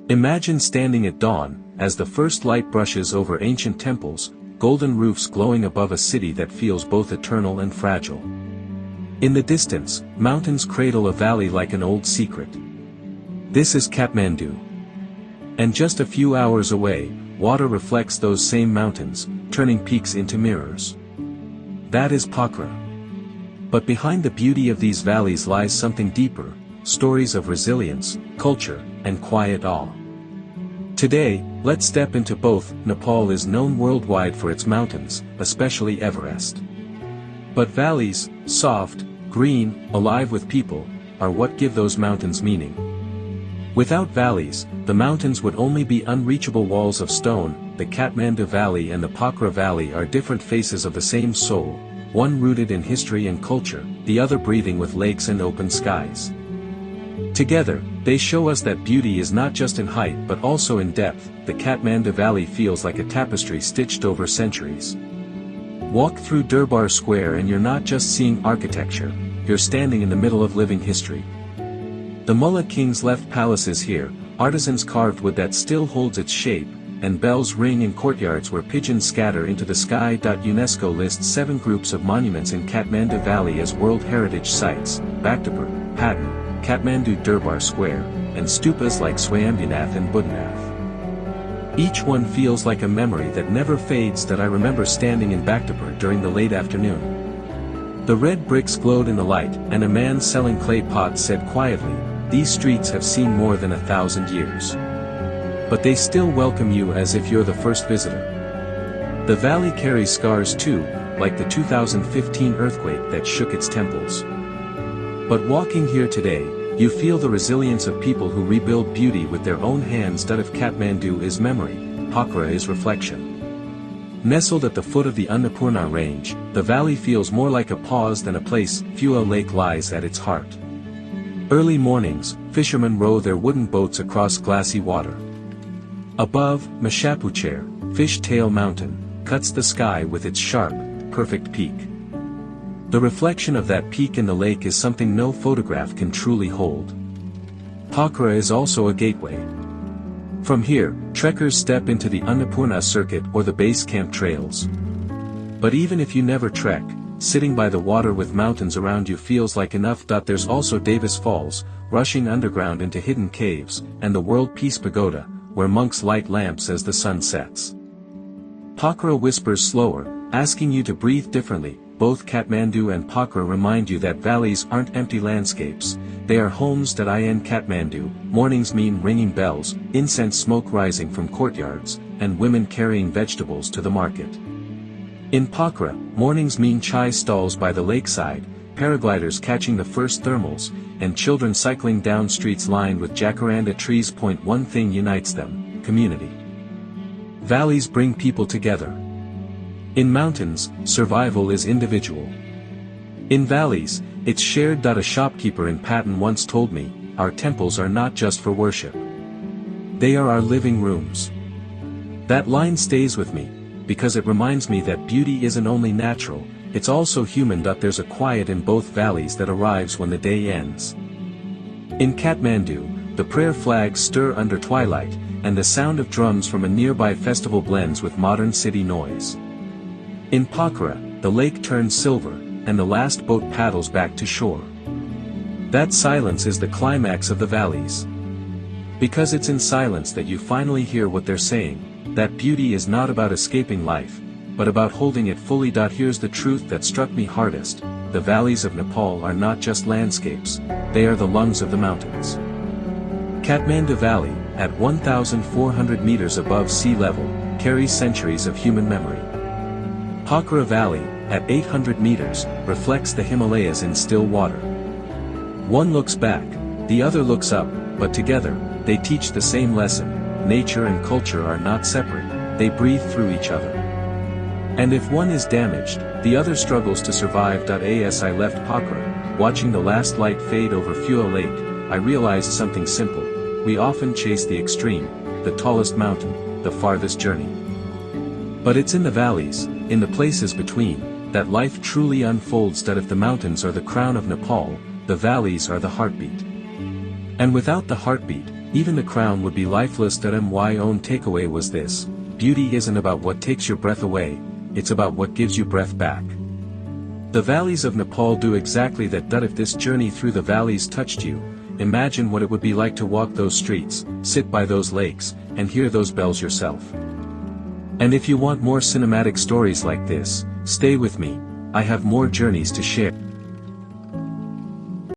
Imagine standing at dawn, as the first light brushes over ancient temples, golden roofs glowing above a city that feels both eternal and fragile. In the distance, mountains cradle a valley like an old secret. This is Kathmandu. And just a few hours away, water reflects those same mountains, turning peaks into mirrors. That is Pokhara. But behind the beauty of these valleys lies something deeper, stories of resilience, culture, and quiet awe. Today, let's step into both. Nepal is known worldwide for its mountains, especially Everest. But valleys, soft, green, alive with people, are what give those mountains meaning. Without valleys, the mountains would only be unreachable walls of stone. The Kathmandu Valley and the Pokhara Valley are different faces of the same soul, one rooted in history and culture, the other breathing with lakes and open skies. Together, they show us that beauty is not just in height but also in depth. The Kathmandu Valley feels like a tapestry stitched over centuries. Walk through Durbar Square and you're not just seeing architecture, you're standing in the middle of living history. The Mullah kings left palaces here, artisans carved wood that still holds its shape, and bells ring in courtyards where pigeons scatter into the sky. UNESCO lists 7 groups of monuments in Kathmandu Valley as World Heritage Sites: Bhaktapur, Patan, Kathmandu Durbar Square, and stupas like Swayambhunath and Buddhanath. Each one feels like a memory that never fades. That I remember standing in Bhaktapur during the late afternoon. The red bricks glowed in the light, and a man selling clay pots said quietly, "These streets have seen more than 1,000 years. But they still welcome you as if you're the first visitor." The valley carries scars too, like the 2015 earthquake that shook its temples. But walking here today, you feel the resilience of people who rebuild beauty with their own hands. If Kathmandu is memory, Pokhara is reflection. Nestled at the foot of the Annapurna range, the valley feels more like a pause than a place. Phua Lake lies at its heart. Early mornings, fishermen row their wooden boats across glassy water. Above, Mashapucher, Fish Tail Mountain, cuts the sky with its sharp, perfect peak. The reflection of that peak in the lake is something no photograph can truly hold. Pokhara is also a gateway. From here, trekkers step into the Annapurna circuit or the base camp trails. But even if you never trek, sitting by the water with mountains around you feels like enough. There's also Davis Falls, rushing underground into hidden caves, and the World Peace Pagoda, where monks light lamps as the sun sets. Pokhara whispers slower, asking you to breathe differently. Both Kathmandu and Pokhara remind you that valleys aren't empty landscapes, they are homes. In Kathmandu, mornings mean ringing bells, incense smoke rising from courtyards, and women carrying vegetables to the market. In Pokhara, mornings mean chai stalls by the lakeside, paragliders catching the first thermals, and children cycling down streets lined with jacaranda trees. One thing unites them: community. Valleys bring people together. In mountains, survival is individual. In valleys, it's shared. A shopkeeper in Patan once told me, "Our temples are not just for worship. They are our living rooms." That line stays with me, because it reminds me that beauty isn't only natural, it's also human. There's a quiet in both valleys that arrives when the day ends. In Kathmandu, the prayer flags stir under twilight, and the sound of drums from a nearby festival blends with modern city noise. In Pokhara, the lake turns silver, and the last boat paddles back to shore. That silence is the climax of the valleys. Because it's in silence that you finally hear what they're saying, that beauty is not about escaping life, but about holding it fully. Here's the truth that struck me hardest: the valleys of Nepal are not just landscapes, they are the lungs of the mountains. Kathmandu Valley, at 1,400 meters above sea level, carries centuries of human memory. Pokhara Valley, at 800 meters, reflects the Himalayas in still water. One looks back, the other looks up, but together, they teach the same lesson: nature and culture are not separate, they breathe through each other. And if one is damaged, the other struggles to survive. As I left Pokhara, watching the last light fade over Phua Lake, I realized something simple: we often chase the extreme, the tallest mountain, the farthest journey. But it's in the valleys, in the places between, that life truly unfolds. If the mountains are the crown of Nepal, the valleys are the heartbeat. And without the heartbeat, Even the crown would be lifeless. My own takeaway was this: beauty isn't about what takes your breath away, it's about what gives you breath back. The valleys of Nepal do exactly that. If this journey through the valleys touched you, imagine what it would be like to walk those streets, sit by those lakes, and hear those bells yourself. And if you want more cinematic stories like this, stay with me, I have more journeys to share.